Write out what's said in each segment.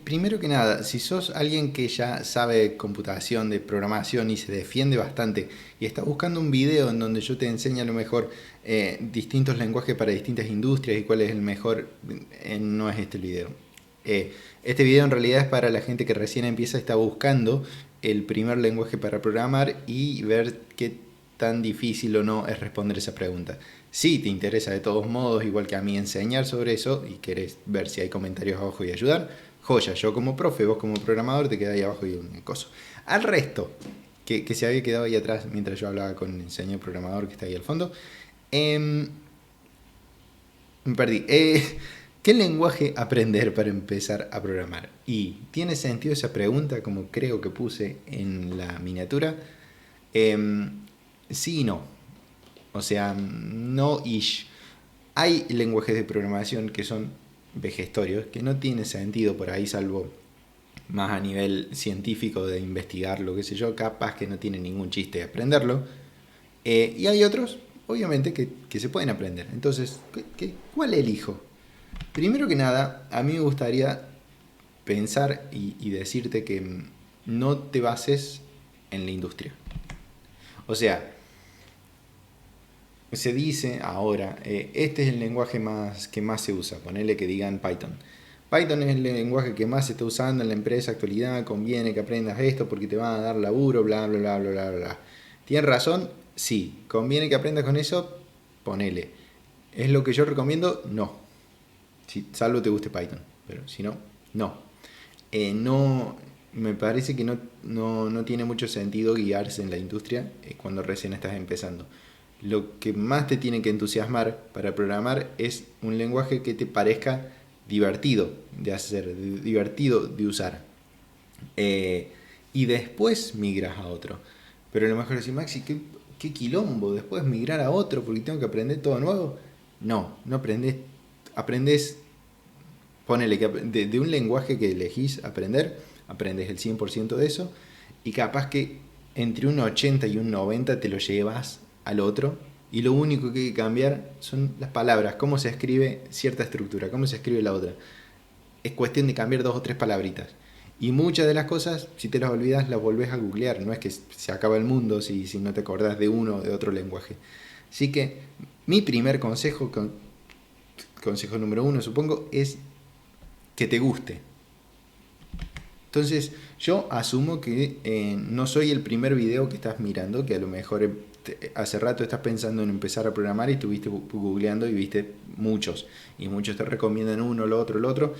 Primero que nada, si sos alguien que ya sabe computación, de programación y se defiende bastante y está buscando un video en donde yo te enseñe a lo mejor distintos lenguajes para distintas industrias y cuál es el mejor, no es este el video. Este video en realidad es para la gente que recién empieza, está buscando el primer lenguaje para programar y ver qué tan difícil o no es responder esa pregunta. Si te interesa de todos modos, igual que a mí, enseñar sobre eso y querés ver si hay comentarios abajo y ayudar, joya, yo como profe, vos como programador te quedás ahí abajo y un coso. Al resto, que se había quedado ahí atrás mientras yo hablaba con el señor programador que está ahí al fondo, me perdí. ¿Qué lenguaje aprender para empezar a programar? Y tiene sentido esa pregunta, como creo que puse en la miniatura. Sí y no. O sea, no-ish. Hay lenguajes de programación que son vejestorios, que no tiene sentido por ahí, salvo más a nivel científico de investigarlo, qué sé yo, capaz que no tiene ningún chiste aprenderlo. Y hay otros, obviamente, que se pueden aprender. Entonces, ¿cuál elijo? Primero que nada, a mí me gustaría pensar y decirte que no te bases en la industria. O sea, se dice ahora, este es el lenguaje que más se usa, ponele que digan Python. Python es el lenguaje que más se está usando en la empresa actualidad, conviene que aprendas esto porque te van a dar laburo, bla, bla, bla, bla, bla, bla. ¿Tienes razón? Sí. ¿Conviene que aprendas con eso? Ponele. ¿Es lo que yo recomiendo? No. Si, salvo te guste Python, pero si no, no. No, me parece que no tiene mucho sentido guiarse en la industria cuando recién estás empezando. Lo que más te tiene que entusiasmar para programar es un lenguaje que te parezca divertido de hacer, divertido de usar. Y después migras a otro. Pero a lo mejor decís, Maxi, ¿qué quilombo? Después migrar a otro porque tengo que aprender todo nuevo. No aprendes. Aprendes, ponele que de un lenguaje que elegís aprender, aprendes el 100% de eso. Y capaz que entre un 80 y un 90 te lo llevas al otro. Y lo único que hay que cambiar son las palabras, cómo se escribe cierta estructura, cómo se escribe la otra. Es cuestión de cambiar 2 o 3 palabritas. Y muchas de las cosas, si te las olvidas, las volvés a googlear. No es que se acaba el mundo si no te acordás de uno o de otro lenguaje. Así que mi primer consejo, consejo número 1 supongo, es que te guste. Entonces yo asumo que no soy el primer video que estás mirando, que a lo mejor hace rato estás pensando en empezar a programar y estuviste googleando y viste muchos. Y muchos te recomiendan uno, lo otro.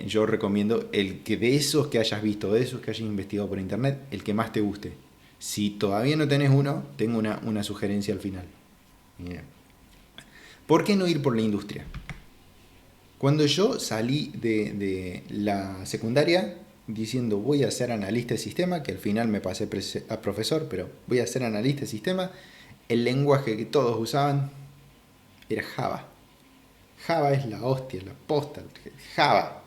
Yo recomiendo el que de esos que hayas visto, de esos que hayas investigado por internet, el que más te guste. Si todavía no tenés uno, tengo una sugerencia al final. Bien. ¿Por qué no ir por la industria? Cuando yo salí de la secundaria diciendo voy a ser analista de sistema, que al final me pasé a profesor, pero voy a ser analista de sistema, el lenguaje que todos usaban era Java. Java es la hostia, la posta, Java.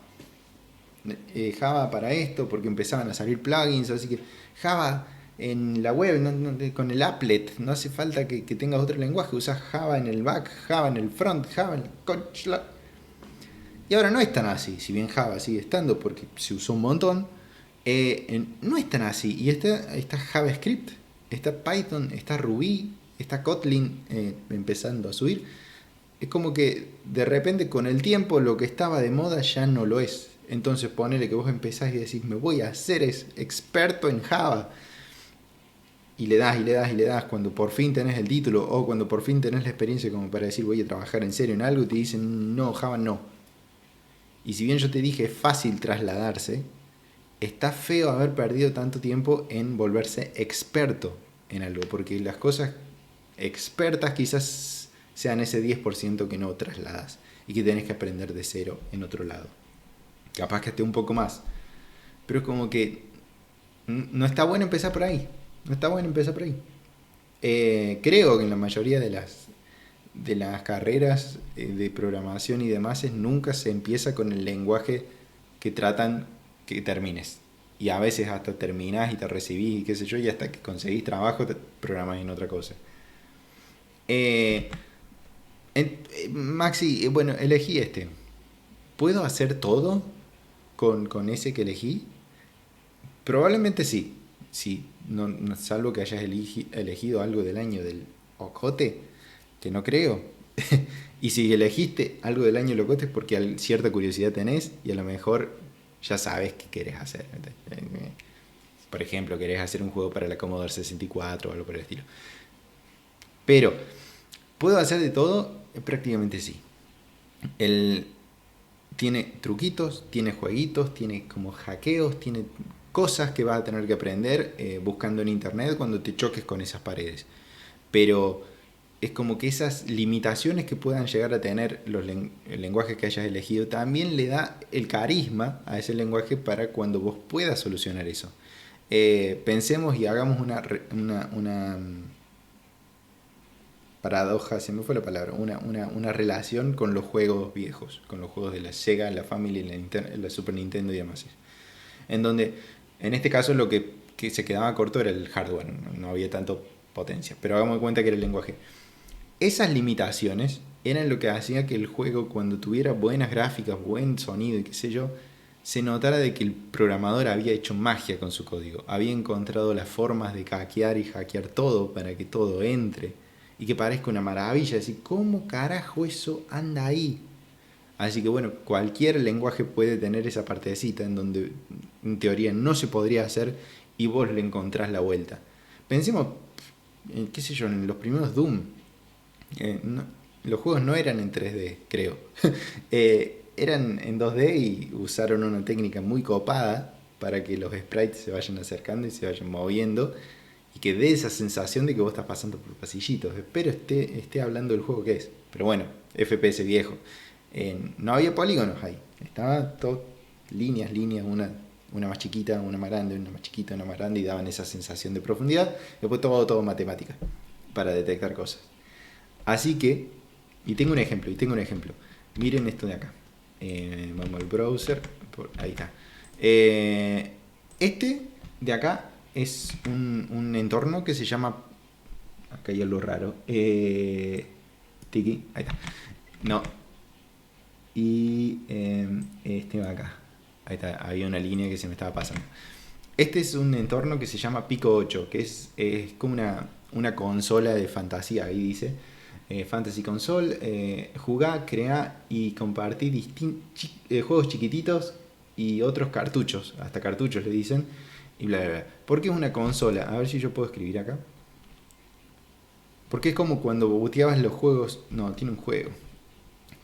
Java para esto, porque empezaban a salir plugins, así que Java en la web, con el applet, no hace falta que tengas otro lenguaje, usas Java en el back, Java en el front, Java en el... Y ahora no es tan así, si bien Java sigue estando porque se usó un montón, no es tan así. Y está JavaScript, está Python, está Ruby, está Kotlin empezando a subir. Es como que de repente con el tiempo lo que estaba de moda ya no lo es. Entonces ponele que vos empezás y decís, me voy a hacer experto en Java. Y le das y le das y le das cuando por fin tenés el título o cuando por fin tenés la experiencia como para decir voy a trabajar en serio en algo y te dicen no, Java no. Y si bien yo te dije es fácil trasladarse, está feo haber perdido tanto tiempo en volverse experto en algo, porque las cosas expertas quizás sean ese 10% que no trasladas y que tenés que aprender de cero en otro lado. Capaz que esté un poco más, pero es como que no está bueno empezar por ahí. No está bueno empezar por ahí. Creo que en la mayoría de las carreras de programación y demás nunca se empieza con el lenguaje que tratan que termines. Y a veces hasta terminás y te recibís y qué sé yo, y hasta que conseguís trabajo te programás en otra cosa. Maxi, bueno, elegí este. ¿Puedo hacer todo? con ese que elegí? Probablemente sí. Sí, salvo que hayas elegido algo del año del ocote, que no creo. Y si elegiste algo del año del ocote es porque cierta curiosidad tenés y a lo mejor ya sabes qué querés hacer. Por ejemplo, querés hacer un juego para la Commodore 64 o algo por el estilo. Pero, ¿puedo hacer de todo? Prácticamente sí. Tiene truquitos, tiene jueguitos, tiene como hackeos, tiene cosas que vas a tener que aprender buscando en internet cuando te choques con esas paredes. Pero es como que esas limitaciones que puedan llegar a tener el lenguaje que hayas elegido también le da el carisma a ese lenguaje para cuando vos puedas solucionar eso. Pensemos y hagamos una paradoja, se me fue la palabra, una relación con los juegos viejos, con los juegos de la Sega, la Family, la Super Nintendo y demás. En donde, en este caso, lo que se quedaba corto era el hardware, no había tanto potencia, pero hagamos de cuenta que era el lenguaje. Esas limitaciones eran lo que hacía que el juego, cuando tuviera buenas gráficas, buen sonido y qué sé yo, se notara de que el programador había hecho magia con su código, había encontrado las formas de hackear y hackear todo para que todo entre y que parezca una maravilla, decir, ¿cómo carajo eso anda ahí? Así que bueno, cualquier lenguaje puede tener esa partecita en donde en teoría no se podría hacer y vos le encontrás la vuelta. Pensemos, qué sé yo, en los primeros Doom, los juegos no eran en 3D, creo. Eran en 2D y usaron una técnica muy copada para que los sprites se vayan acercando y se vayan moviendo y que dé esa sensación de que vos estás pasando por pasillitos. Espero esté hablando del juego que es. Pero bueno, FPS viejo. No había polígonos ahí. Estaba todo líneas, una más chiquita, una más grande, una más chiquita, una más grande y daban esa sensación de profundidad. Después todo matemática para detectar cosas. Así que, y tengo un ejemplo. Miren esto de acá. Vamos al browser. Ahí está. Este de acá es un entorno que se llama... Acá hay algo raro. Tiki. Ahí está. No. Y este va acá. Ahí está. Había una línea que se me estaba pasando. Este es un entorno que se llama Pico 8, que es como una consola de fantasía. Ahí dice... Fantasy Console, jugá, creá y compartí juegos chiquititos y otros cartuchos, hasta cartuchos le dicen, y bla bla bla. ¿Por qué es una consola? A ver si yo puedo escribir acá. Porque es como cuando booteabas los juegos. No, tiene un juego.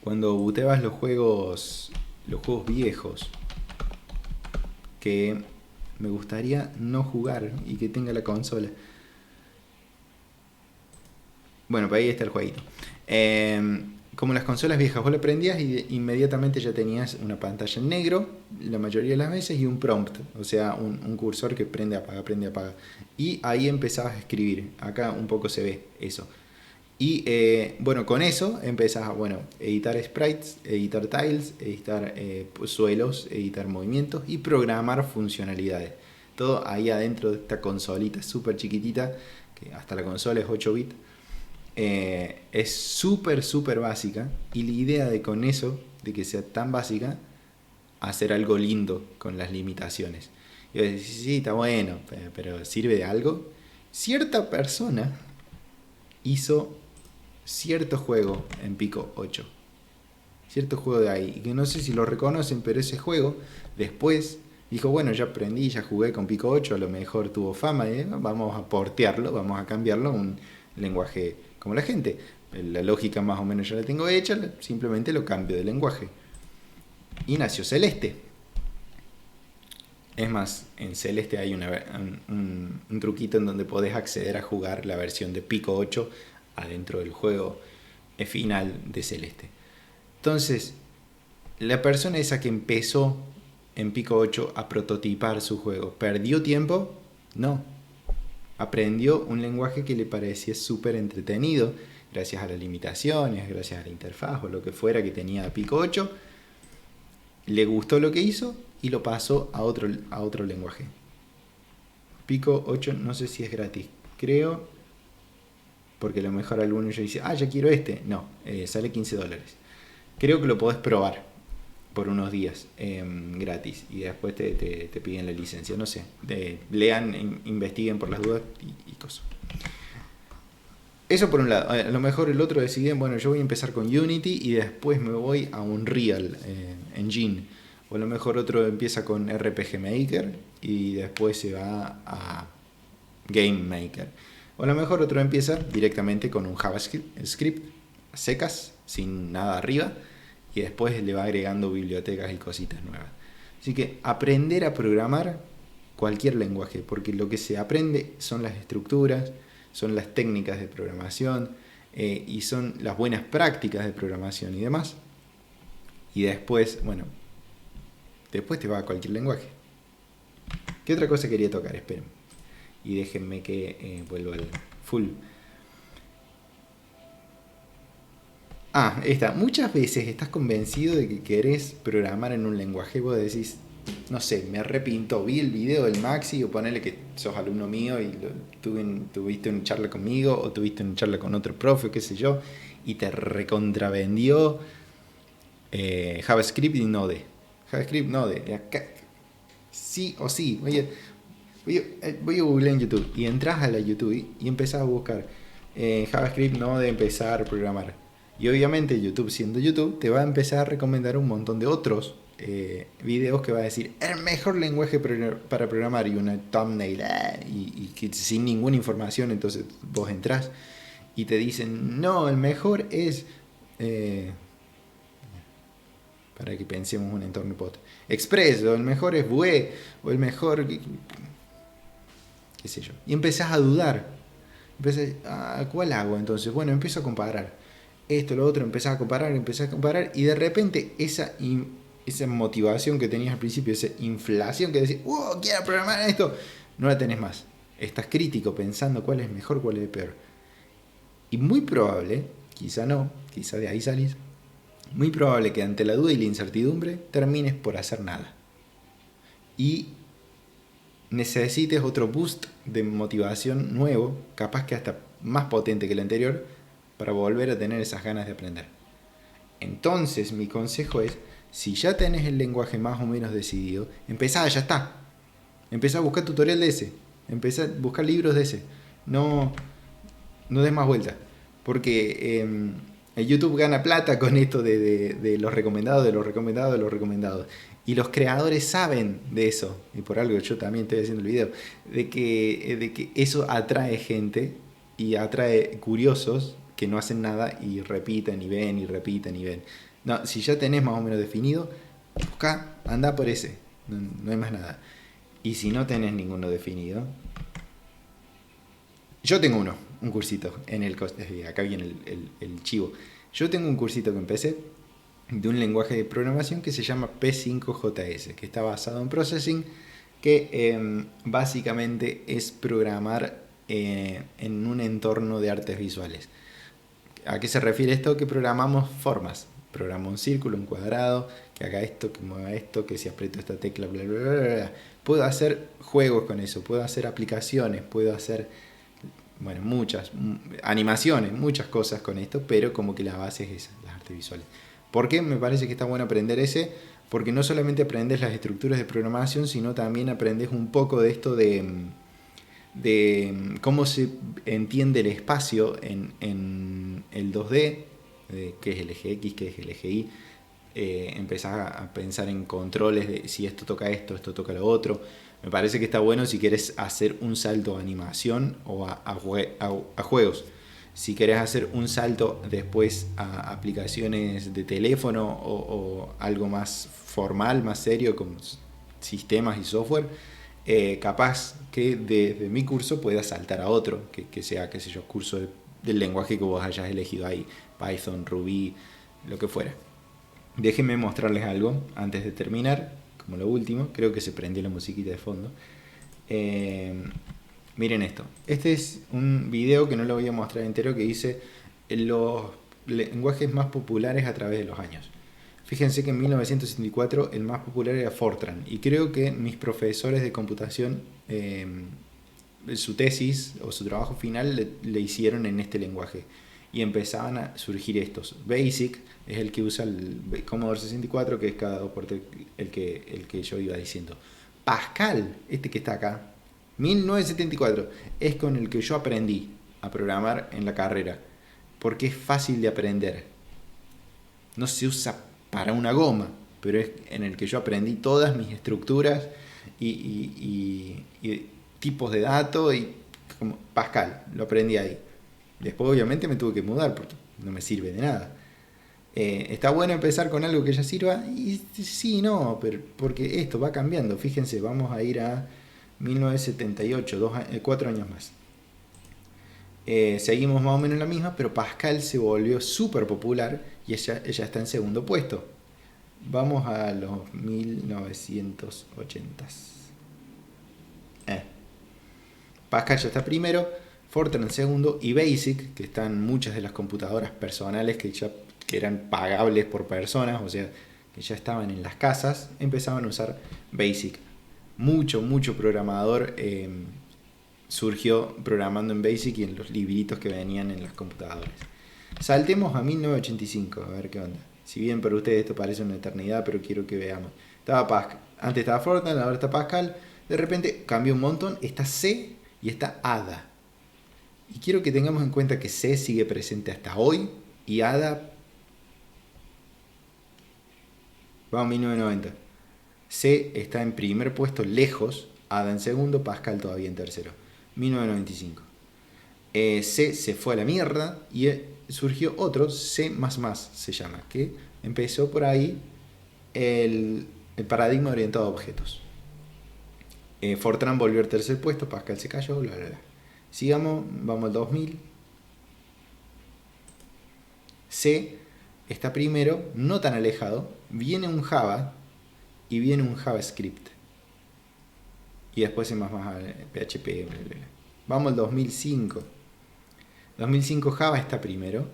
Cuando booteabas los juegos viejos, que me gustaría no jugar y que tenga la consola. Bueno, pues ahí está el jueguito. Como las consolas viejas, vos lo prendías y inmediatamente ya tenías una pantalla en negro, la mayoría de las veces, y un prompt, o sea, un cursor que prende, apaga. Y ahí empezabas a escribir. Acá un poco se ve eso. Y bueno, con eso empezás a editar sprites, editar tiles, editar suelos, editar movimientos y programar funcionalidades. Todo ahí adentro de esta consolita súper chiquitita, que hasta la consola es 8 bits. Es súper básica y la idea de con eso, de que sea tan básica, hacer algo lindo con las limitaciones. Y yo decía, sí, está bueno, pero ¿sirve de algo? Cierta persona hizo cierto juego en Pico 8. Cierto juego de ahí, y que no sé si lo reconocen, pero ese juego después dijo, bueno, ya aprendí, ya jugué con Pico 8, a lo mejor tuvo fama, vamos a portearlo, vamos a cambiarlo a un lenguaje como la gente. La lógica más o menos ya la tengo hecha, simplemente lo cambio de lenguaje. Y nació Celeste. Es más, en Celeste hay un truquito en donde podés acceder a jugar la versión de Pico 8 adentro del juego final de Celeste. Entonces, la persona esa que empezó en Pico 8 a prototipar su juego, ¿perdió tiempo? No. Aprendió un lenguaje que le parecía súper entretenido, gracias a las limitaciones, gracias a la interfaz o lo que fuera que tenía Pico 8. Le gustó lo que hizo y lo pasó a otro lenguaje. Pico 8 no sé si es gratis, creo, porque a lo mejor alguno ya dice, ya quiero este. No, sale $15. Creo que lo podés probar. por unos días gratis y después te piden la licencia, no sé, lean, investiguen por las dudas y cosas. Eso por un lado. A lo mejor el otro deciden, bueno, yo voy a empezar con Unity y después me voy a Unreal Engine. O a lo mejor otro empieza con RPG Maker y después se va a Game Maker. O a lo mejor otro empieza directamente con un JavaScript secas, sin nada arriba, y después le va agregando bibliotecas y cositas nuevas. Así que aprender a programar cualquier lenguaje, porque lo que se aprende son las estructuras, son las técnicas de programación y son las buenas prácticas de programación y demás. Y después, bueno, después te va a cualquier lenguaje. ¿Qué otra cosa quería tocar? Esperen. Y déjenme que vuelva al full. Esta. Muchas veces estás convencido de que querés programar en un lenguaje. Vos decís, no sé, me arrepinto, vi el video del Maxi, o ponele que sos alumno mío y tuviste una charla conmigo, o tuviste una charla con otro profe, o qué sé yo, y te recontravendió JavaScript y Node. JavaScript, Node. Acá, sí o sí. Voy a googlear en YouTube y entras a la YouTube y empezás a buscar JavaScript, Node, empezar a programar. Y obviamente YouTube, siendo YouTube, te va a empezar a recomendar un montón de otros videos que va a decir el mejor lenguaje para programar y una thumbnail y que sin ninguna información. Entonces vos entras y te dicen no, el mejor es para que pensemos un entorno Express, o el mejor es Vue, o el mejor qué sé yo, y empezás a dudar. ¿Cuál hago? Entonces, bueno, empiezo a comparar esto, lo otro, empezás a comparar y de repente esa motivación que tenías al principio, esa inflación que decís, quiero programar esto, no la tenés más. Estás crítico pensando cuál es mejor, cuál es peor. Y muy probable, quizá no, quizá de ahí salís, muy probable que ante la duda y la incertidumbre termines por hacer nada. Y necesites otro boost de motivación nuevo, capaz que hasta más potente que el anterior, para volver a tener esas ganas de aprender. Entonces mi consejo es, si ya tenés el lenguaje más o menos decidido, empezá, ya está. Empezá a buscar tutorial de ese, empezá a buscar libros de ese. No des más vuelta, porque el YouTube gana plata con esto de los recomendados, y los creadores saben de eso, y por algo yo también estoy haciendo el video, de que eso atrae gente y atrae curiosos que no hacen nada y repiten y ven y repiten y ven. No, si ya tenés más o menos definido, busca, anda por ese, no hay más nada. Y si no tenés ninguno definido, yo tengo un cursito en el acá viene el chivo. Yo tengo un cursito que empecé de un lenguaje de programación que se llama P5JS, que está basado en Processing, que básicamente es programar en un entorno de artes visuales. ¿A qué se refiere esto? Que programamos formas. Programo un círculo, un cuadrado, que haga esto, que mueva esto, que si aprieto esta tecla, bla, bla, bla, bla. Puedo hacer juegos con eso, puedo hacer aplicaciones, puedo hacer, bueno, muchas animaciones, muchas cosas con esto, pero como que la base es esa, las artes visuales. ¿Por qué me parece que está bueno aprender ese? Porque no solamente aprendes las estructuras de programación, sino también aprendes un poco de esto de cómo se entiende el espacio en el 2D, qué es el eje X, qué es el eje Y. Empezás a pensar en controles de si esto toca esto toca lo otro. Me parece que está bueno si querés hacer un salto a animación o a juegos. Si querés hacer un salto después a aplicaciones de teléfono o algo más formal, más serio, como sistemas y software, capaz que de mi curso puedas saltar a otro, que sea, qué sé yo, curso del lenguaje que vos hayas elegido ahí, Python, Ruby, lo que fuera. Déjenme mostrarles algo antes de terminar, como lo último. Creo que se prendió la musiquita de fondo. Miren esto. Este es un video que no lo voy a mostrar entero, que dice los lenguajes más populares a través de los años. Fíjense que en 1964 el más popular era Fortran, y creo que mis profesores de computación su tesis o su trabajo final le hicieron en este lenguaje. y empezaban a surgir estos. Basic es el que usa el Commodore 64, que es cada 2x3 el que yo iba diciendo. Pascal, este que está acá, 1974, es con el que yo aprendí a programar en la carrera, porque es fácil de aprender. No se usa para una goma, pero es en el que yo aprendí todas mis estructuras y tipos de datos, y como Pascal, lo aprendí ahí. Después obviamente me tuve que mudar porque no me sirve de nada. Está bueno empezar con algo que ya sirva, y sí, no, pero porque esto va cambiando. Fíjense, vamos a ir a 1978, 4 años más. Seguimos más o menos la misma, pero Pascal se volvió súper popular y ella está en segundo puesto. Vamos a los 1980s. Pascal ya está primero, Fortran segundo, y Basic, que están muchas de las computadoras personales que eran pagables por personas, o sea, que ya estaban en las casas, empezaban a usar Basic. Mucho programador surgió programando en Basic y en los libritos que venían en las computadoras. Saltemos a 1985, a ver qué onda. Si bien para ustedes esto parece una eternidad, pero quiero que veamos. Antes estaba Fortran, ahora está Pascal. De repente cambió un montón, está C y está Ada. Y quiero que tengamos en cuenta que C sigue presente hasta hoy y Ada... Vamos a 1990. C está en primer puesto lejos, Ada en segundo, Pascal todavía en tercero. 1995. C se fue a la mierda y surgió otro, C++ se llama, que empezó por ahí el paradigma orientado a objetos. Fortran volvió al tercer puesto, Pascal se cayó, bla. Sigamos, vamos al 2000. C está primero, no tan alejado, viene un Java y viene un JavaScript. Y después más PHP, bla. Vamos al 2005. 2005 Java está primero.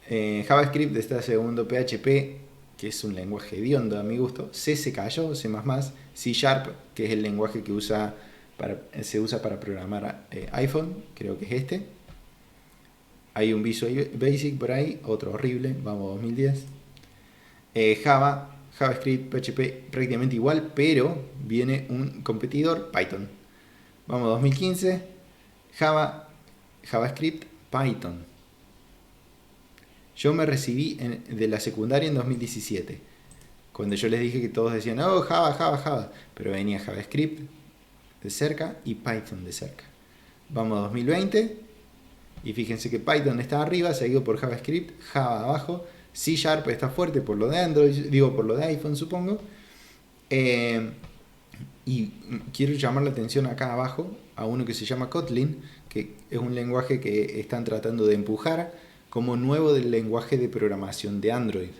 JavaScript está segundo, PHP, que es un lenguaje hediondo a mi gusto. C se cayó, C++, C#, que es el lenguaje que se usa para programar iPhone, creo que es este. Hay un Visual Basic por ahí, otro horrible, vamos a 2010. JavaScript, PHP prácticamente igual, pero viene un competidor, Python. Vamos a 2015, JavaScript, Python. Yo me recibí de la secundaria en 2017, cuando yo les dije que todos decían, oh, Java, pero venía JavaScript de cerca y Python de cerca. Vamos a 2020 y fíjense que Python está arriba, seguido por JavaScript, Java abajo, C# está fuerte por lo de Android, por lo de iPhone supongo. Y quiero llamar la atención acá abajo a uno que se llama Kotlin, que es un lenguaje que están tratando de empujar como nuevo del lenguaje de programación de Android.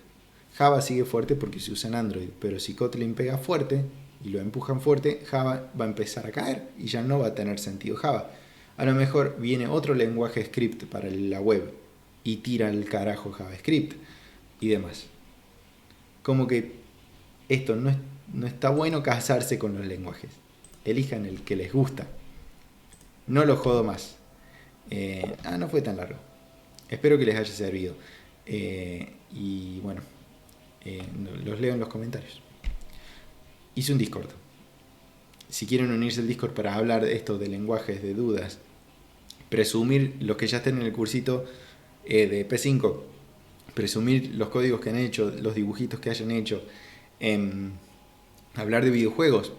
Java sigue fuerte porque se usa en Android, pero si Kotlin pega fuerte y lo empujan fuerte, Java va a empezar a caer y ya no va a tener sentido Java. A lo mejor viene otro lenguaje script para la web y tira el carajo JavaScript y demás. Como que esto no está bueno casarse con los lenguajes. Elijan el que les gusta. No lo jodo más. No fue tan largo. Espero que les haya servido. Y bueno, los leo en los comentarios. Hice un Discord. Si quieren unirse al Discord para hablar de esto, de lenguajes, de dudas, presumir los que ya estén en el cursito de P5, presumir los códigos que han hecho, los dibujitos que hayan hecho, hablar de videojuegos,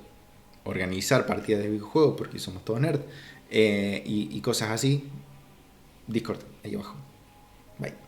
organizar partidas de videojuegos porque somos todos nerds, y cosas así, Discord, ahí abajo. Bye.